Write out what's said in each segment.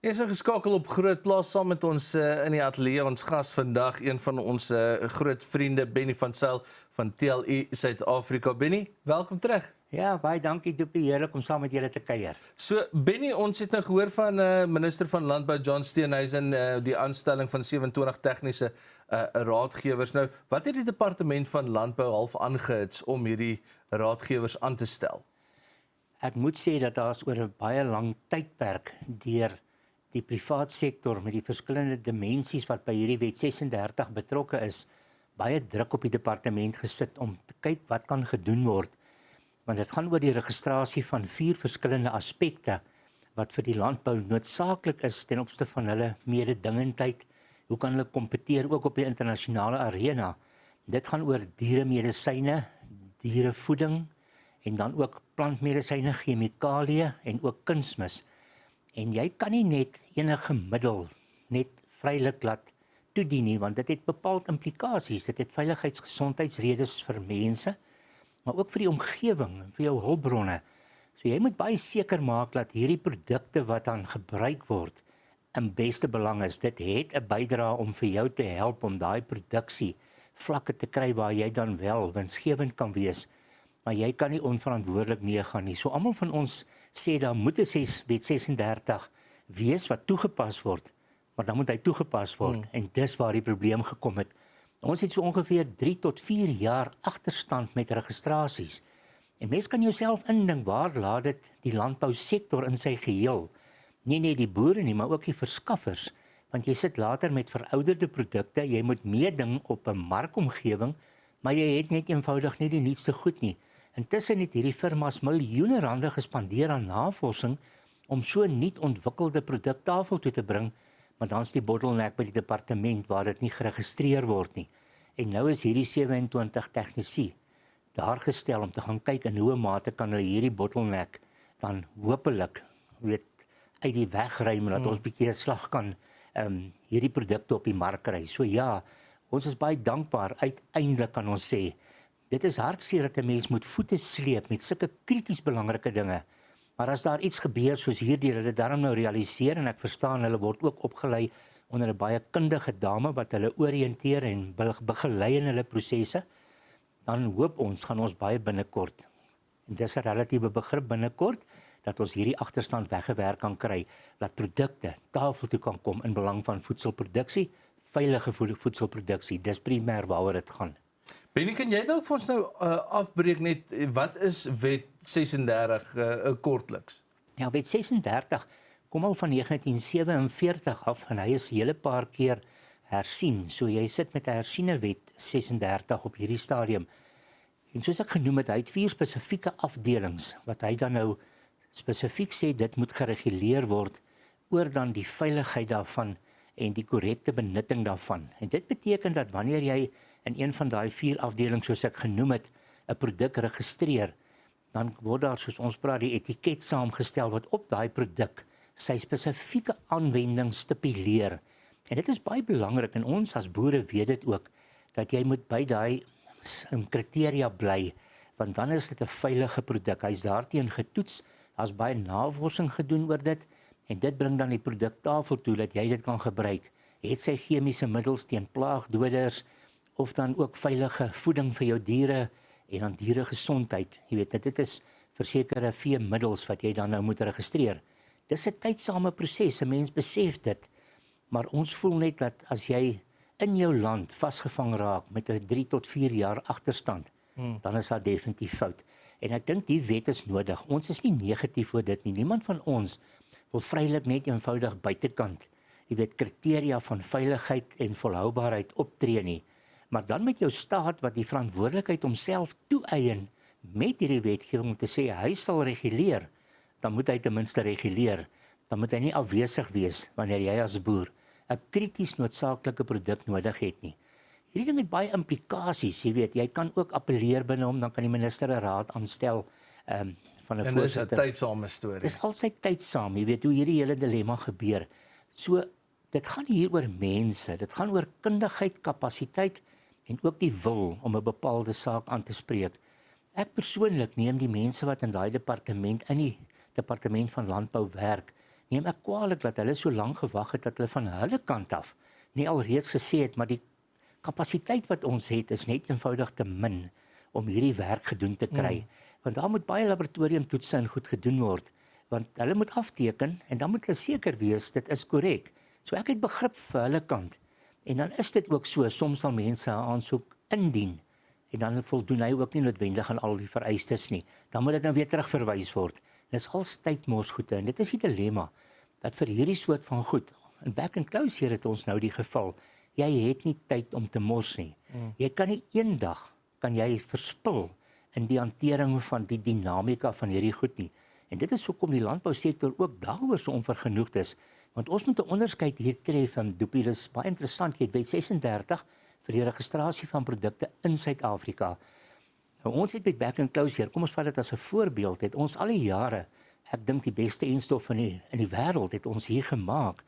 Ons is geskakel op Groot Plaas saam met ons in die ateljee. Ons gas vandag, een van ons groot vriende, Benny van Zyl van TLU Suid-Afrika. Benny, welkom terug. Ja, baie dankie Doopie, heerlik om saam met julle te kuier. So Benny, ons het nou gehoor van minister van Landbou John Steenhuisen die aanstelling van 27 tegniese raadgewers. Nou, wat het die departement van Landbou half aangehits om hierdie raadgewers aan te stel? Ek moet sê dat daar oor 'n baie lang tydperk deur die privaat sektor met die verskillende dimensies wat by hierdie wet 36 betrokke is, baie druk op die departement gesit om te kyk wat kan gedoen word. Want dit gaan oor die registrasie van 4 verskillende aspekte wat vir die landbou noodsaaklik is ten opsigte van hulle mededingendheid. Hoe kan hulle kompeteer ook op die internasionale arena? Dit gaan oor dieremedisyne, dierevoeding en dan ook plantmedisyne, chemikalieë en ook kunsmis. En jy kan nie net enige middel net vrylik laat toedien nie, want dit het bepaalde implikasies. Dit het veiligheidsgesondheidsredes vir mense, maar ook vir die omgewing en vir jou hulpbronne. So jy moet baie seker maak dat hierdie produkte wat dan gebruik word in beste belang is. Dit het 'n bydrae om vir jou te help om daai produksie vlakke te kry waar jy dan wel winsgewend kan wees, maar jy kan nie onverantwoordelik meegaan nie. So almal van ons sê daar moet 'n wet 36 wees wat toegepas word, maar dan moet hy toegepas word. En dis waar die probleem gekom het. Ons het so ongeveer 3 tot 4 jaar agterstand met registrasies. En mens kan jouself indink, waar laat dit die landbousektor in sy geheel? Nie net die boere nie, maar ook die verskaffers, want jy sit later met verouderde produkte, jy moet meeding op 'n markomgewing, maar jy het net eenvoudig nie die nuutste goed nie. Intussen het hierdie firmas miljoene rande gespandeer aan navorsing om so 'n nuut ontwikkelde produk tafel toe te bring, maar dan is die bottleneck by die departement waar dit nie geregistreer word nie. En nou is hierdie 27 tegnisie daar gestel om te gaan kyk in hoe mate kan hulle hierdie bottleneck dan hopelik uit die weg ruim, dat ons bietjie 'n slag kan hierdie produkte op die mark kry. So ja, ons is baie dankbaar. Uiteindelik kan ons sê, dit is hartseer dat 'n mens moet voete sleep met sulke krities belangrike dinge. Maar as daar iets gebeur soos hierdie, hulle daarom nou realiseer, en ek verstaan, hulle word ook opgelei onder 'n baie kundige dame wat hulle oriënteer en begelei in hulle prosesse, dan hoop ons, gaan ons baie binnekort, en dis 'n relatiewe begrip binnekort, dat ons hierdie agterstand weggewerk kan kry, dat produkte tafel toe kan kom in belang van voedselproduksie, veilige voedselproduksie. Dis primêr waaroor dit gaan. Benny, kan jy dalk vir ons nou afbreek net, wat is wet 36 kortliks? Ja, wet 36 kom al van 1947 af en hy is 'n hele paar keer hersien. So jy sit met 'n hersiene wet 36 op hierdie stadium. En soos ek genoem het, hy het 4 spesifieke afdelings wat hy dan nou spesifiek sê dit moet gereguleer word oor dan die veiligheid daarvan en die korrekte benutting daarvan. En dit beteken dat wanneer jy in een van daai 4 afdelings soos ek genoem het, 'n produk registreer, dan word daar, soos ons praat, die etiket saamgestel wat op daai produk sy spesifieke aanwending stipuleer. En dit is baie belangrik, en ons as boere weet dit ook, dat jy moet by daai kriteria bly, want dan is dit 'n veilige produk. Hy's daarteen getoets, daar's baie navorsing gedoen oor dit, en dit bring dan die produk tafel toe dat jy dit kan gebruik. Het sy chemiese middels teen plaagdoders, of dan ook veilige voeding vir jou diere, en dan dieregesondheid. Jy weet, dit is versekerde veemiddels wat jy dan nou moet registreer. Dis 'n tydsame proses, 'n mens besef dit, maar ons voel net dat as jy in jou land vasgevang raak met 'n 3 tot 4 jaar agterstand, dan is dat definitief fout. En ek dink die wet is nodig. Ons is nie negatief oor dit nie. Niemand van ons wil vrylik net eenvoudig buitekant, jy weet, kriteria van veiligheid en volhoubaarheid optree nie. Maar dan met jou staat wat die verantwoordelikheid homself toeëien met hierdie wetgewing om te sê hy sal reguleer, dan moet hy ten minste reguleer. Dan moet hy nie afwesig wees wanneer jy as boer 'n krities noodsaaklike produk nodig het nie. Hierdie ding het baie implikasies, jy weet, jy kan ook appeleer binne hom, dan kan die minister 'n raad aanstel van 'n voorsitter. En dis 'n tydsame storie. Dis altyd tydsaam, jy weet hoe hierdie hele dilemma gebeur. So, dit gaan hier oor mense, dit gaan oor kundigheid, kapasiteit en ook die wil om 'n bepaalde saak aan te spreek. Ek persoonlik neem die mense wat in daai departement, in die departement van landbou werk, neem ek kwaadlik dat hulle so lank gewag het dat hulle van hulle kant af nie alreeds gesê het, maar die kapasiteit wat ons het is net eenvoudig te min om hierdie werk gedoen te kry. Want daar moet baie laboratoriumtoetse en goed gedoen word, want hulle moet afteken en dan moet hulle seker wees dit is korrek. So ek het begrip vir hulle kant. En dan is dit ook so, soms sal mense 'n aansoek indien en dan voldoen hy ook nie noodwendig aan al die vereistes nie. Dan moet dit nou weer terugverwys word. Dit is als tydmorsgoede en dit is die dilemma dat vir hierdie soort van goed, in back and close hier het ons nou die geval, jy het nie tyd om te mors nie. Jy kan nie eendag kan jy verspil in die hantering van die dinamika van hierdie goed nie. En dit is hoekom die landbousektor ook daaroor so onvergenoegd is, want ons moet 'n onderskeid hier tref van Doopie, dit is baie interessant, jy het wet 36 vir die registrasie van produkte in Suid-Afrika. Nou, ons het met back and close hier, kom ons vat dit as 'n voorbeeld, het ons al die jare, ek dink die beste enstof in die wêreld het ons hier gemaak,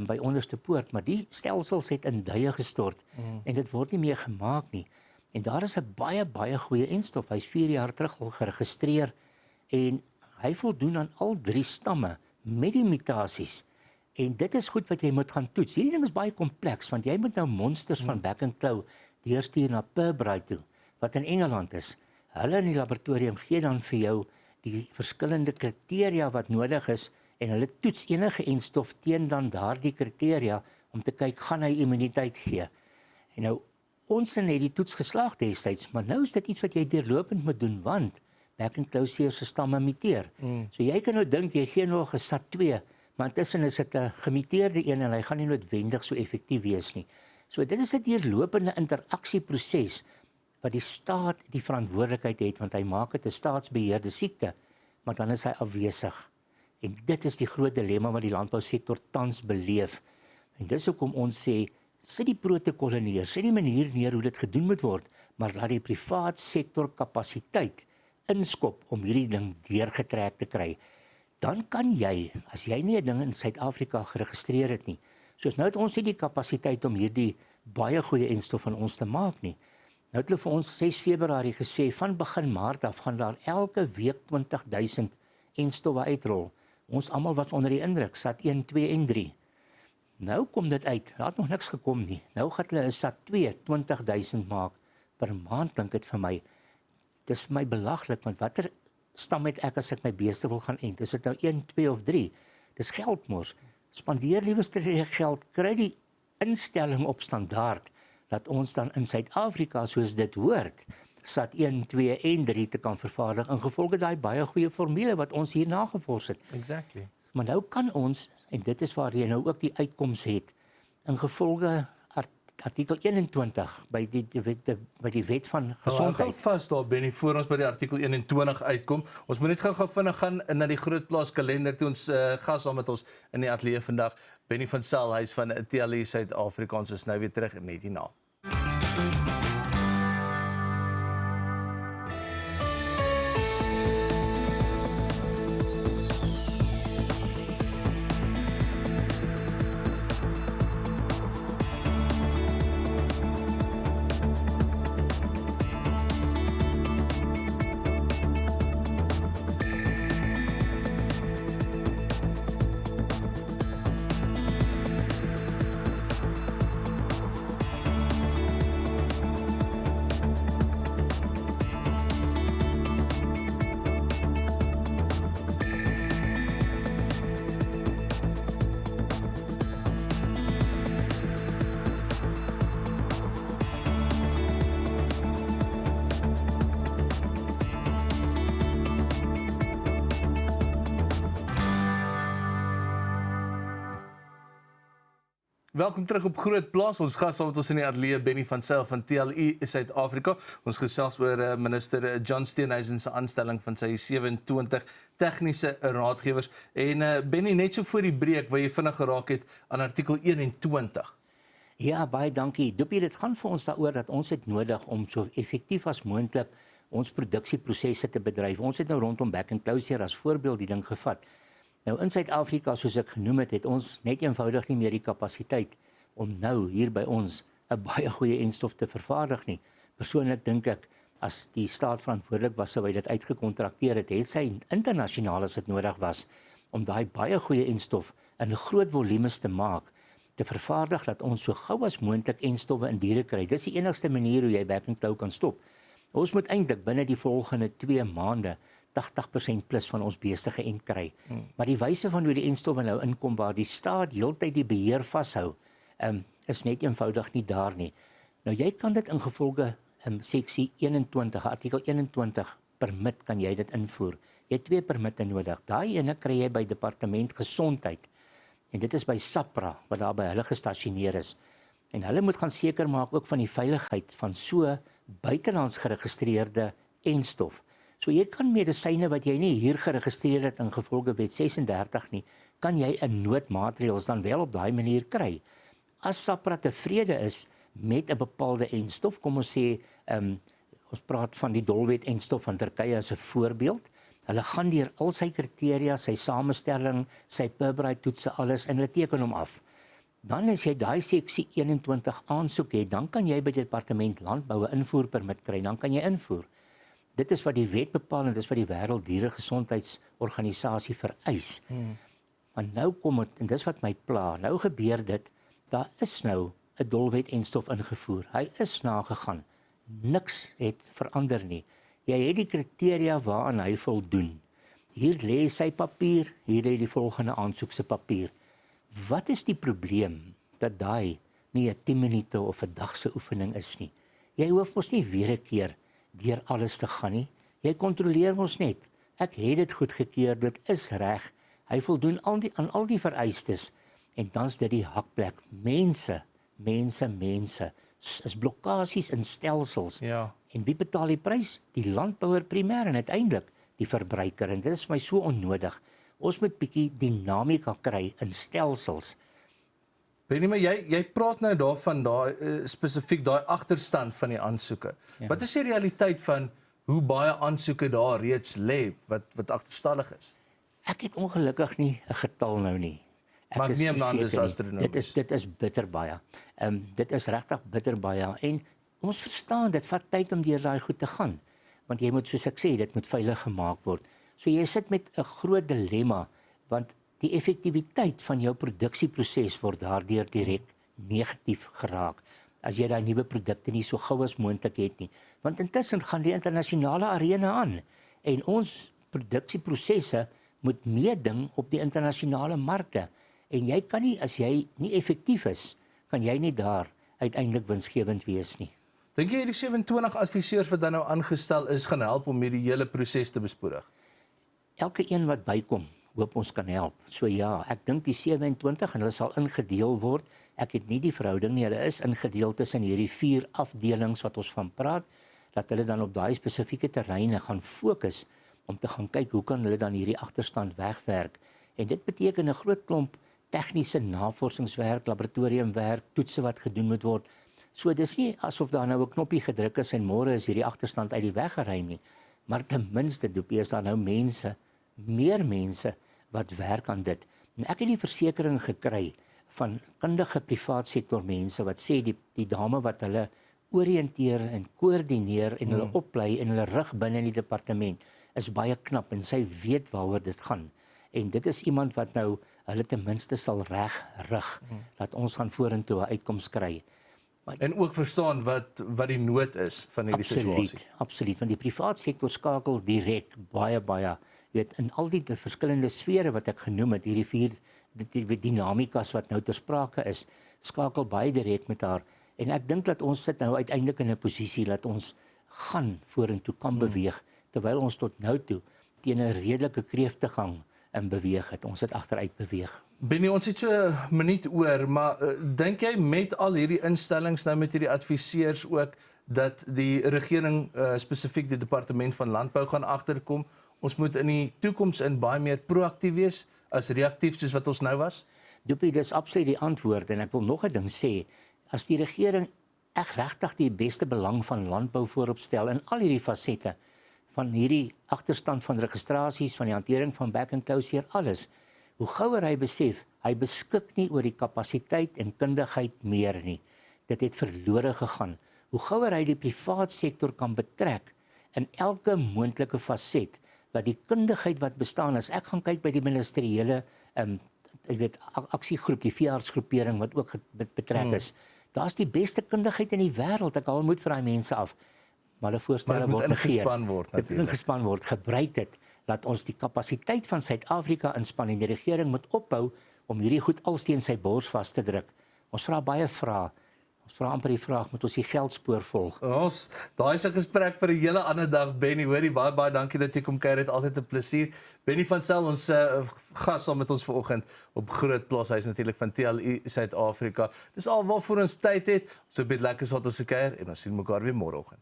by Onderste Poort, maar die stelsels het in duie gestort, en dit word nie meer gemaak nie. En daar is 'n baie goeie enstof, hy's 4 jaar terug al geregistreer, en hy voldoen aan al 3 stamme, met die mutasies, en dit is goed wat jy moet gaan toets. Hierdie ding is baie kompleks, want jy moet nou monsters van back and claw deurstuur na Pirbright toe, wat in Engeland is. Hulle in die laboratorium gee dan vir jou die verskillende kriteria wat nodig is, en hulle toets enige enstof teen dan daardie kriteria, om te kyk, gaan hy immuniteit gee. En nou, ons het die toets geslaag destyds, maar nou is dit iets wat jy deurlopend moet doen, want back and claw se stamme muteer. So jy kan nou dink, jy gee nog 'n SAT2, maar intussen is dit 'n gemuteerde een en hy gaan nie noodwendig so effektief wees nie. So dit is 'n deurlopende interaksieproses wat die staat die verantwoordelikheid het, want hy maak dit 'n staatsbeheerde siekte, maar dan is hy afwesig. En dit is die groot dilemma wat die landbousektor tans beleef. En dis hoekom ons sê, sit die protokolle neer, sit die manier neer hoe dit gedoen moet word, maar laat die privaat sektor kapasiteit inskop om hierdie ding deurgetrek te kry. Dan kan jy, as jy nie 'n ding in Suid-Afrika geregistreer het nie, soos nou het ons nie die kapasiteit om hierdie baie goeie enstof van ons te maak nie. Nou het hulle vir ons 6 Februarie gesê, van begin Maart af gaan daar elke week 20,000 enstowwe uitrol. Ons almal was onder die indruk, SAT 1, 2 en 3. Nou kom dit uit, daar het nog niks gekom nie. Nou gaan hulle 'n SAT 2 20,000 maak per maand, dink dit vir my. Dit is vir my belaglik, want watter stam het ek as ek my beeste wil gaan ent? Is dit nou 1, 2 of 3? Dis geldmors. Spandeer liewer geld, kry die instelling op standaard, dat ons dan in Suid-Afrika, soos dit hoort, SAT 1, 2 en 3 te kan vervaardig, ingevolge daai baie goeie formule wat ons hier nagevors het. Exactly. Maar nou kan ons, en dit is waar jy nou ook die uitkoms het, ingevolge artikel 21 by die wet van gesondheid. Ons hou vas daar, Benny, voor ons by die artikel 21 uitkom. Ons moet net gou vinnig gaan na die Grootplaas kalender toe. Ons gas saam met ons in die ateljee vandag, Benny van Sail, hy's van TLE Suid-Afrika. Ons is nou weer terug net hierna. Welkom terug op Grootplaas. Ons gas saam met ons in die ateljee, Benny van Sail van TLE Suid-Afrika. Ons gesels oor minister John Steenhuisen se aanstelling van sy 27 tegniese raadgewers. En Benny, net so voor die breek waar jy vinnig geraak het aan artikel 21. Ja, baie dankie. Doopie, dit gaan vir ons daaroor dat ons het nodig om so effektief as moontlik ons produksieprosesse te bedryf. Ons het nou rondom back and close as voorbeeld die ding gevat. Nou in Suid-Afrika, soos ek genoem het, het ons net eenvoudig nie meer die kapasiteit om nou hier by ons 'n baie goeie enstof te vervaardig nie. Persoonlik dink ek, as die staat verantwoordelik was sou hy dit uitgekontrakteer het, het sy internasionaal as dit nodig was, om daai baie goeie enstof in groot volumes te maak, te vervaardig dat ons so gou as moontlik enstowwe in diere kry. Dis die enigste manier hoe jy Back and Claw kan stop. Ons moet eintlik binne die volgende 2 maande 80% plus van ons beeste geënt kry. Maar die wyse van hoe die enstowwe nou inkom waar die staat heeltyd die beheer vashou, is net eenvoudig nie daar nie. Nou jy kan dit ingevolge seksie 21, artikel 21 permit kan jy dit invoer. Jy het 2 permitte nodig. Daai ene kry jy by Departement Gesondheid. En dit is by SAPRA wat daar by hulle gestasioneer is. En hulle moet gaan seker maak ook van die veiligheid van so buitelands geregistreerde enstof. So jy kan medisyne wat jy nie hier geregistreer het ingevolge wet 36 nie, kan jy in noodmaatreëls dan wel op daai manier kry. As SAPRA tevrede is met 'n bepaalde enstof, kom ons sê, ons praat van die dolwet enstof van Turkye as 'n voorbeeld. Hulle gaan deur al sy kriteria, sy samestelling, sy Pirbright toetse alles en hulle teken hom af. Dan as jy daai seksie 21 aansoek het, dan kan jy by die Departement Landbou 'n invoerpermit kry, dan kan jy invoer. Dit is wat die wet bepaal en dit is wat die Wêrelddieregesondheidsorganisasie vereis. Maar nou kom dit, en dis wat my pla, nou gebeur dit, daar is nou 'n dolwet enstof ingevoer. Hy is nagegaan. Niks het verander nie. Jy het die kriteria waaraan hy voldoen. Hier lê sy papier, hier lê die volgende aansoek se papier. Wat is die probleem dat daai nie 'n 10 minute of 'n dag se oefening is nie? Jy hoef mos nie weer 'n keer deur alles te gaan nie. Jy kontroleer mos net. Ek het dit goedgekeur, dit is reg. Hy voldoen aan al die vereistes en dan's dit die hakplek. Mense is blokkades in stelsels. Ja. En wie betaal die prys? Die landbouer primêr en uiteindelik die verbruiker. En dit is vir my so onnodig. Ons moet bietjie dinamika kry in stelsels. Weet nie, maar jy praat nou daarvan, spesifiek daai agterstand van die aansoeke. Ja. Wat is die realiteit van hoe baie aansoeke daar reeds lê wat agterstallig is? Ek het ongelukkig nie 'n getal nou nie. Maar ek neem aan dis astronomies. Dit is bitter baie. Dit is regtig bitter baie en ons verstaan dit vat tyd om deur daai goed te gaan. Want jy moet, soos ek sê, dit moet veilig gemaak word. So jy sit met 'n groot dilemma want die effektiwiteit van jou produksieproses word daardeur direk negatief geraak as jy daai nuwe produkte nie so gou as moontlik het nie. Want intussen gaan die internasionale arena aan en ons produksieprosesse moet meeding op die internasionale markte. En jy kan nie, as jy nie effektief is, kan jy nie daar uiteindelik winsgewend wees nie. Dink jy die 27 adviseurs wat dan nou aangestel is, gaan help om hierdie hele proses te bespoedig? Elke een wat bykom, hoop ons kan help. So ja, ek dink die 27 en hulle sal ingedeel word. Ek het nie die verhouding nie, hulle is ingedeel tussen hierdie 4 afdelings wat ons van praat, dat hulle dan op daai spesifieke terreine gaan fokus om te gaan kyk hoe kan hulle dan hierdie agterstand wegwerk. En dit beteken 'n groot klomp tegniese navorsingswerk, laboratoriumwerk, toetse wat gedoen moet word. So dis nie asof daar nou 'n knoppie gedruk is en môre is hierdie agterstand uit die weg geruim nie. Maar ten minste is daar nou meer mense wat werk aan dit. En ek het die versekering gekry van kundige privaat sektor mense wat sê die dame wat hulle oriënteer en koördineer en hulle oplei en hulle rig binne in die departement is baie knap en sy weet waaroor dit gaan. En dit is iemand wat nou hulle ten minste sal reg rig dat ons gaan vorentoe 'n uitkoms kry. En ook verstaan wat die nood is van hierdie situasie. Absoluut, want die privaat sektor skakel direk baie, weet in al die verskillende sfere wat ek genoem het, hierdie 4 die dinamikas wat nou ter sprake is, skakel baie direk met haar. En ek dink dat ons sit nou uiteindelik in 'n posisie dat ons gaan vorentoe kan beweeg, terwyl ons tot nou toe teen 'n redelike kreeftegang in beweeg het. Ons het agteruit beweeg. Benny, ons het so 'n minuut oor, maar dink jy met al hierdie instellings nou met hierdie adviseurs ook dat die regering spesifiek die departement van landbou gaan agterkom? Ons moet in die toekoms baie meer proaktief wees as reaktief soos wat ons nou was? Dopie, dis absoluut die antwoord en ek wil nog 'n ding sê. As die regering regtig die beste belang van landbou voorop stel in al hierdie fasette van hierdie agterstand van registrasies, van die hantering van Back and Claw, alles. Hoe gouer hy besef, hy beskik nie oor die kapasiteit en kundigheid meer nie. Dit het verlore gegaan. Hoe gouer hy die privaat sektor kan betrek in elke moontlike faset, dat die kundigheid wat bestaan is, ek gaan kyk by die ministeriële jy weet aksiegroep, die veeartsgroepering wat ook betrek is. Daar's die beste kundigheid in die wêreld. Ek hou moed vir daai mense af. Maar hulle voorstelle word ingespan word natuurlik. Dit ingespan word, gebruik dit, laat ons die kapasiteit van Suid-Afrika inspan en die regering moet ophou om hierdie goed alsteen sy bors vas te druk. Ons vra baie vrae. Ons vra amper die vraag, moet ons die geldspoor volg? Daai is 'n gesprek vir 'n hele ander dag, Benny. Hoorie, baie dankie dat jy kom kuier, dit altyd 'n plesier. Benny van Sail, ons gas saam met ons vanoggend op Groot Plaas, hy is natuurlik van TLU Suid-Afrika. Dis al waarvoor ons tyd het. So 'n bietjie lekker sal ons kuier en dan sien mekaar weer môreoggend.